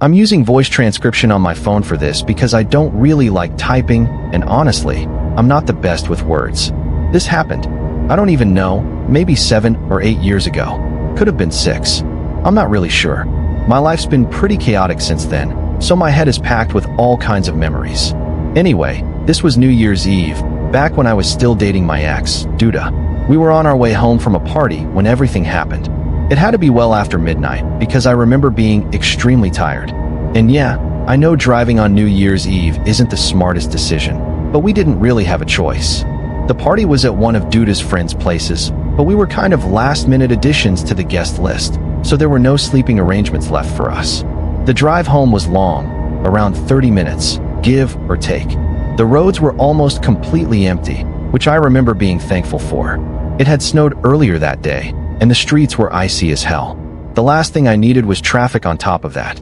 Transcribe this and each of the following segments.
I'm using voice transcription on my phone for this because I don't really like typing, and honestly, I'm not the best with words. This happened, I don't even know, maybe 7 or 8 years ago. Could have been 6. I'm not really sure. My life's been pretty chaotic since then, so my head is packed with all kinds of memories. Anyway, this was New Year's Eve, back when I was still dating my ex, Duda. We were on our way home from a party when everything happened. It had to be well after midnight, because I remember being extremely tired. And yeah, I know driving on New Year's Eve isn't the smartest decision, but we didn't really have a choice. The party was at one of Duda's friends' places, but we were kind of last-minute additions to the guest list, so there were no sleeping arrangements left for us. The drive home was long, around 30 minutes, give or take. The roads were almost completely empty, which I remember being thankful for. It had snowed earlier that day, and the streets were icy as hell. The last thing I needed was traffic on top of that.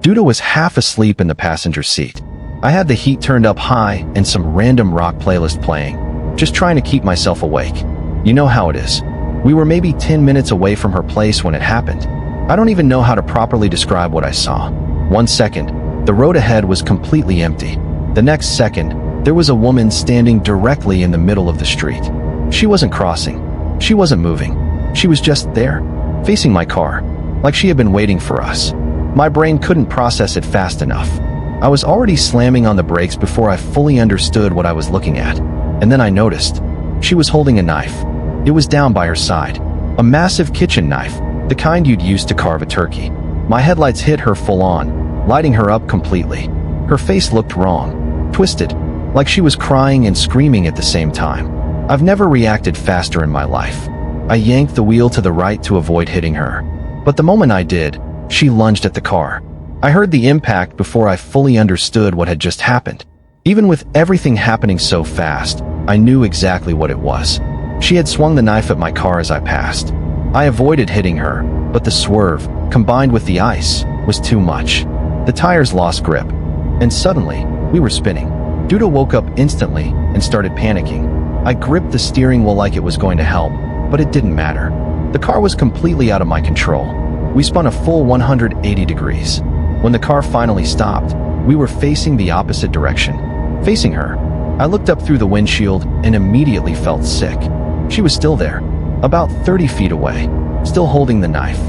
Duda was half asleep in the passenger seat. I had the heat turned up high and some random rock playlist playing, just trying to keep myself awake. You know how it is. We were maybe 10 minutes away from her place when it happened. I don't even know how to properly describe what I saw. 1 second, the road ahead was completely empty. The next second, there was a woman standing directly in the middle of the street. She wasn't crossing. She wasn't moving. She was just there, facing my car, like she had been waiting for us. My brain couldn't process it fast enough. I was already slamming on the brakes before I fully understood what I was looking at. And then I noticed. She was holding a knife. It was down by her side. A massive kitchen knife, the kind you'd use to carve a turkey. My headlights hit her full on, lighting her up completely. Her face looked wrong, twisted, like she was crying and screaming at the same time. I've never reacted faster in my life. I yanked the wheel to the right to avoid hitting her. But the moment I did, she lunged at the car. I heard the impact before I fully understood what had just happened. Even with everything happening so fast, I knew exactly what it was. She had swung the knife at my car as I passed. I avoided hitting her, but the swerve, combined with the ice, was too much. The tires lost grip, and suddenly, we were spinning. Duda woke up instantly and started panicking. I gripped the steering wheel like it was going to help, but it didn't matter. The car was completely out of my control. We spun a full 180 degrees. When the car finally stopped, we were facing the opposite direction. Facing her, I looked up through the windshield and immediately felt sick. She was still there, about 30 feet away, still holding the knife,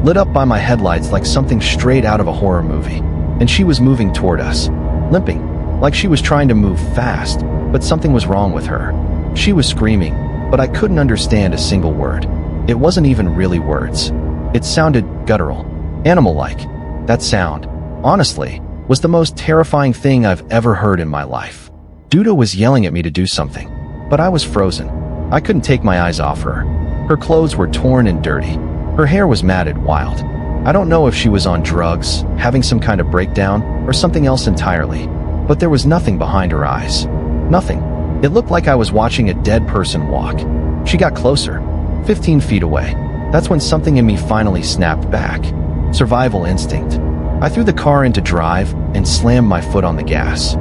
lit up by my headlights like something straight out of a horror movie. And she was moving toward us, limping, like she was trying to move fast, but something was wrong with her. She was screaming, but I couldn't understand a single word. It wasn't even really words. It sounded guttural, animal-like. That sound, honestly, was the most terrifying thing I've ever heard in my life. Duda was yelling at me to do something, but I was frozen. I couldn't take my eyes off her. Her clothes were torn and dirty. Her hair was matted wild. I don't know if she was on drugs, having some kind of breakdown, or something else entirely, but there was nothing behind her eyes. Nothing. It looked like I was watching a dead person walk. She got closer, 15 feet away. That's when something in me finally snapped back. Survival instinct. I threw the car into drive and slammed my foot on the gas.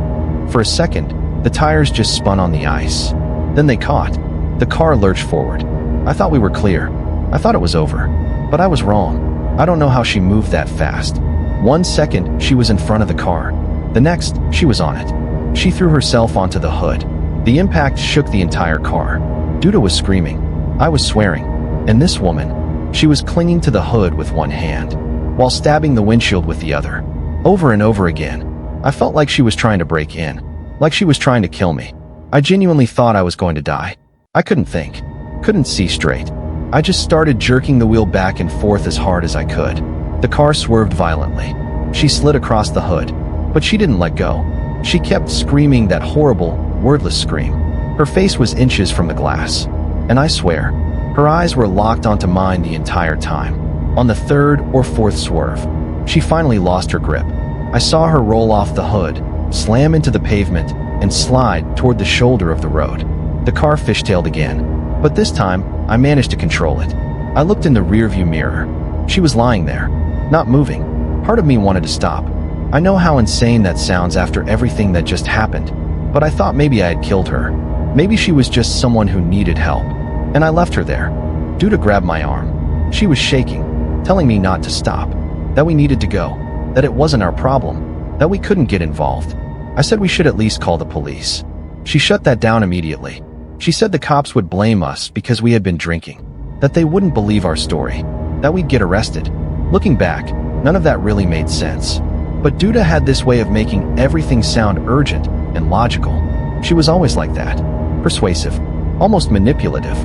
For a second, the tires just spun on the ice. Then they caught. The car lurched forward. I thought we were clear. I thought it was over. But I was wrong. I don't know how she moved that fast. 1 second, she was in front of the car. The next, she was on it. She threw herself onto the hood. The impact shook the entire car. Duda was screaming. I was swearing. And this woman, she was clinging to the hood with one hand, while stabbing the windshield with the other. Over and over again. I felt like she was trying to break in. Like she was trying to kill me. I genuinely thought I was going to die. I couldn't think. Couldn't see straight. I just started jerking the wheel back and forth as hard as I could. The car swerved violently. She slid across the hood, but she didn't let go. She kept screaming that horrible, wordless scream. Her face was inches from the glass. And I swear, her eyes were locked onto mine the entire time. On the third or fourth swerve, she finally lost her grip. I saw her roll off the hood, slam into the pavement, and slide toward the shoulder of the road. The car fishtailed again, but this time, I managed to control it. I looked in the rearview mirror. She was lying there, not moving. Part of me wanted to stop. I know how insane that sounds after everything that just happened, but I thought maybe I had killed her. Maybe she was just someone who needed help. And I left her there. Duda grabbed my arm. She was shaking, telling me not to stop, that we needed to go. that it wasn't our problem, that we couldn't get involved. I said we should at least call the police. She shut that down immediately. She said the cops would blame us because we had been drinking, that they wouldn't believe our story, that we'd get arrested. Looking back, none of that really made sense. But Duda had this way of making everything sound urgent and logical. She was always like that, persuasive, almost manipulative.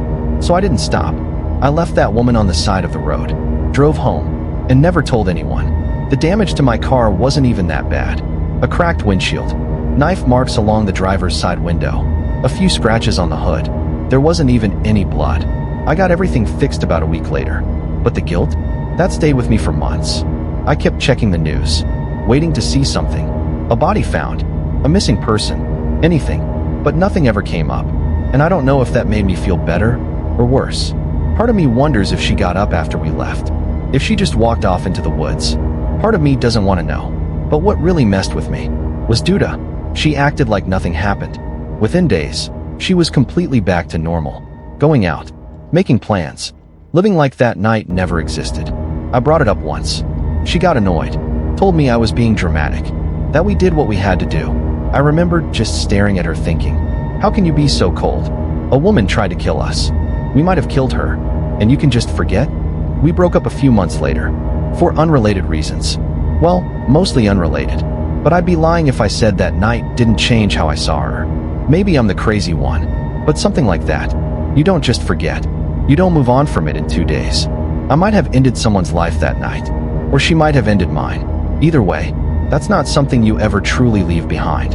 So I didn't stop. I left that woman on the side of the road, drove home, and never told anyone. The damage to my car wasn't even that bad. A cracked windshield, knife marks along the driver's side window, a few scratches on the hood. There wasn't even any blood. I got everything fixed about a week later. But the guilt? That stayed with me for months. I kept checking the news, waiting to see something. A body found, a missing person, anything, but nothing ever came up. And I don't know if that made me feel better or worse. Part of me wonders if she got up after we left, if she just walked off into the woods. Part of me doesn't want to know. But what really messed with me was Duda. She acted like nothing happened. Within days, she was completely back to normal, going out, making plans, living like that night never existed. I brought it up once. She got annoyed, told me I was being dramatic, that we did what we had to do. I remember just staring at her thinking, how can you be so cold? A woman tried to kill us. We might have killed her, and you can just forget? We broke up a few months later, for unrelated reasons. Well, mostly unrelated. But I'd be lying if I said that night didn't change how I saw her. Maybe I'm the crazy one, but something like that. You don't just forget. You don't move on from it in 2 days. I might have ended someone's life that night, or she might have ended mine. Either way, that's not something you ever truly leave behind.